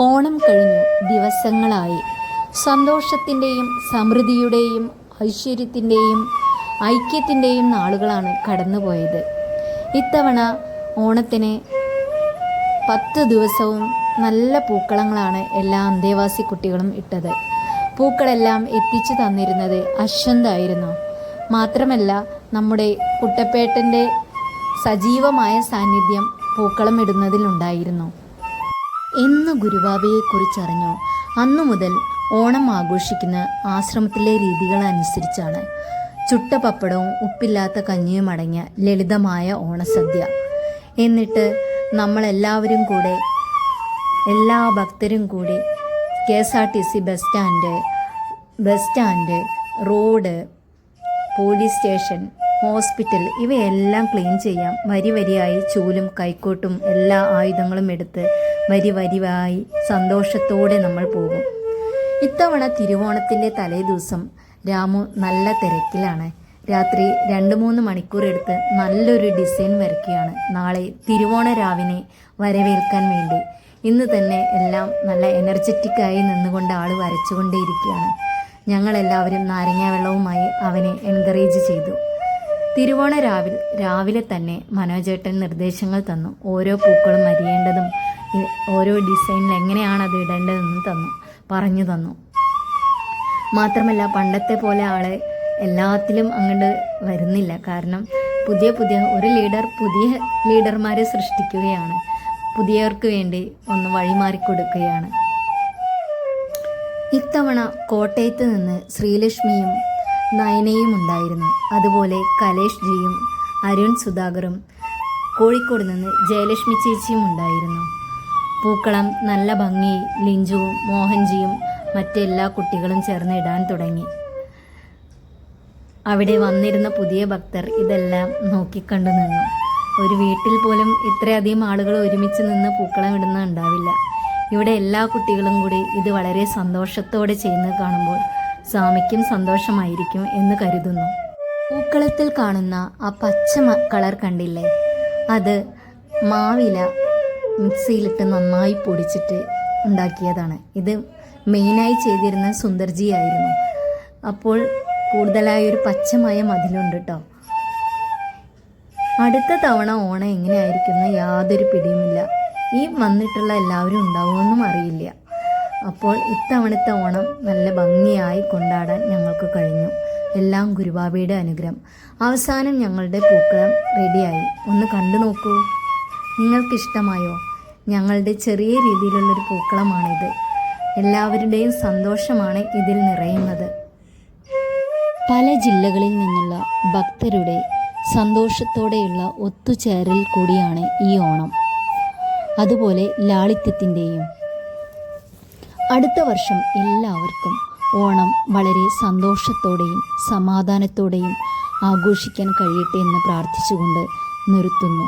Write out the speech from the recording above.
ഓണം കഴിഞ്ഞു ദിവസങ്ങളായി. സന്തോഷത്തിൻ്റെയും സമൃദ്ധിയുടെയും ഐശ്വര്യത്തിൻ്റെയും ഐക്യത്തിൻ്റെയും നാളുകളാണ് കടന്നുപോയത്. ഇത്തവണ ഓണത്തിന് 10 ദിവസവും നല്ല പൂക്കളങ്ങളാണ് എല്ലാ അന്തേവാസി കുട്ടികളും ഇട്ടത്. പൂക്കളെല്ലാം എത്തിച്ചു തന്നിരുന്നത് അശ്വന്തായിരുന്നു. മാത്രമല്ല, നമ്മുടെ കുട്ടപ്പേട്ടൻ്റെ സജീവമായ സാന്നിധ്യം പൂക്കളം ഇടുന്നതിലുണ്ടായിരുന്നു. എന്ന് ഗുരുവാബയെക്കുറിച്ചറിഞ്ഞു അന്നു മുതൽ ഓണം ആഘോഷിക്കുന്ന ആശ്രമത്തിലെ രീതികളനുസരിച്ചാണ്. ചുട്ട പപ്പടവും ഉപ്പില്ലാത്ത കഞ്ഞിയും അടങ്ങിയ ലളിതമായ ഓണസദ്യ. എന്നിട്ട് നമ്മളെല്ലാവരും കൂടെ, എല്ലാ ഭക്തരും കൂടി KSRTC bus stand, road, police station, hospital ഇവയെല്ലാം ക്ലീൻ ചെയ്യാം. വരിയായി ചൂലും കൈക്കോട്ടും എല്ലാ ആയുധങ്ങളും എടുത്ത് വരിയായി സന്തോഷത്തോടെ നമ്മൾ പോകും. ഇത്തവണ തിരുവോണത്തിൻ്റെ തലേ ദിവസം രാമു നല്ല തിരക്കിലാണ്. രാത്രി 2-3 മണിക്കൂർ എടുത്ത് നല്ലൊരു ഡിസൈൻ വരയ്ക്കുകയാണ്. നാളെ തിരുവോണ രാവിനെ വരവേൽക്കാൻ വേണ്ടി ഇന്ന് തന്നെ എല്ലാം നല്ല എനർജറ്റിക്കായി നിന്നുകൊണ്ട് ആൾ വരച്ചുകൊണ്ടേയിരിക്കുകയാണ്. ഞങ്ങളെല്ലാവരും നാരങ്ങാ വെള്ളവുമായി അവനെ എൻകറേജ് ചെയ്തു. തിരുവോണ രാവിലെ തന്നെ മനോജേട്ടൻ നിർദ്ദേശങ്ങൾ തന്നു. ഓരോ പൂക്കളും അരിയേണ്ടതും ഓരോ ഡിസൈനിൽ എങ്ങനെയാണ് അത് ഇടേണ്ടതെന്നും പറഞ്ഞു തന്നു. മാത്രമല്ല, പണ്ടത്തെ പോലെ ആള് എല്ലാത്തിലും അങ്ങോട്ട് വരുന്നില്ല. കാരണം പുതിയ പുതിയ ലീഡർമാരെ സൃഷ്ടിക്കുകയാണ്. പുതിയവർക്ക് വേണ്ടി ഒന്ന് വഴിമാറി കൊടുക്കുകയാണ്. ഇത്തവണ കോട്ടയത്ത് നിന്ന് ശ്രീലക്ഷ്മിയും നയനയും ഉണ്ടായിരുന്നു. അതുപോലെ കലേഷ് ജിയും അരുൺ സുധാകറും, കോഴിക്കോട് നിന്ന് ജയലക്ഷ്മി ചേച്ചിയും ഉണ്ടായിരുന്നു. പൂക്കളം നല്ല ഭംഗി ലിഞ്ചുവും മോഹൻജിയും മറ്റെല്ലാ കുട്ടികളും ചേർന്ന് ഇടാൻ തുടങ്ങി. അവിടെ വന്നിരുന്ന പുതിയ ഭക്തർ ഇതെല്ലാം നോക്കിക്കണ്ടു നിന്നു. ഒരു വീട്ടിൽ പോലും ഇത്രയധികം ആളുകൾ ഒരുമിച്ച് നിന്ന് പൂക്കളം ഇടുന്ന ഉണ്ടാവില്ല. ഇവിടെ എല്ലാ കുട്ടികളും കൂടി ഇത് വളരെ സന്തോഷത്തോടെ ചെയ്യുന്നത് കാണുമ്പോൾ സ്വാമിക്കും സന്തോഷമായിരിക്കും എന്ന് കരുതുന്നു. പൂക്കളത്തിൽ കാണുന്ന ആ പച്ച കളർ കണ്ടില്ലേ? അത് മാവില മിക്സിയിലിട്ട് നന്നായി പൊടിച്ചിട്ട് ഉണ്ടാക്കിയതാണ്. ഇത് മെയിനായി ചെയ്തിരുന്ന സുന്ദർജി ആയിരുന്നു. അപ്പോൾ കൂടുതലായൊരു പച്ചമയ മതിലുണ്ട് കേട്ടോ. അടുത്ത തവണ ഓണം എങ്ങനെയായിരിക്കുന്ന യാതൊരു പിടിയുമില്ല. ഈ വന്നിട്ടുള്ള എല്ലാവരും ഉണ്ടാവുമെന്നും അറിയില്ല. അപ്പോൾ ഇത്തവണത്തെ ഓണം നല്ല ഭംഗിയായി കൊണ്ടാടാൻ ഞങ്ങൾക്ക് കഴിഞ്ഞു. എല്ലാം ഗുരുവാബയുടെ അനുഗ്രഹം. അവസാനം ഞങ്ങളുടെ പൂക്കളം റെഡിയായി. ഒന്ന് കണ്ടു നോക്കൂ. നിങ്ങൾക്കിഷ്ടമായോ? ഞങ്ങളുടെ ചെറിയ രീതിയിലുള്ളൊരു പൂക്കളമാണിത്. എല്ലാവരുടെയും സന്തോഷമാണ് ഇതിൽ നിറയുന്നത്. പല ജില്ലകളിൽ നിന്നുള്ള ഭക്തരുടെ സന്തോഷത്തോടെയുള്ള ഒത്തുചേരൽ കൂടിയാണ് ഈ ഓണം. അതുപോലെ ലാളിത്യത്തിൻ്റെയും. അടുത്ത വർഷം എല്ലാവർക്കും ഓണം വളരെ സന്തോഷത്തോടെയും സമാധാനത്തോടെയും ആഘോഷിക്കാൻ കഴിയട്ടെ എന്ന് പ്രാർത്ഥിച്ചുകൊണ്ട് നിർത്തുന്നു.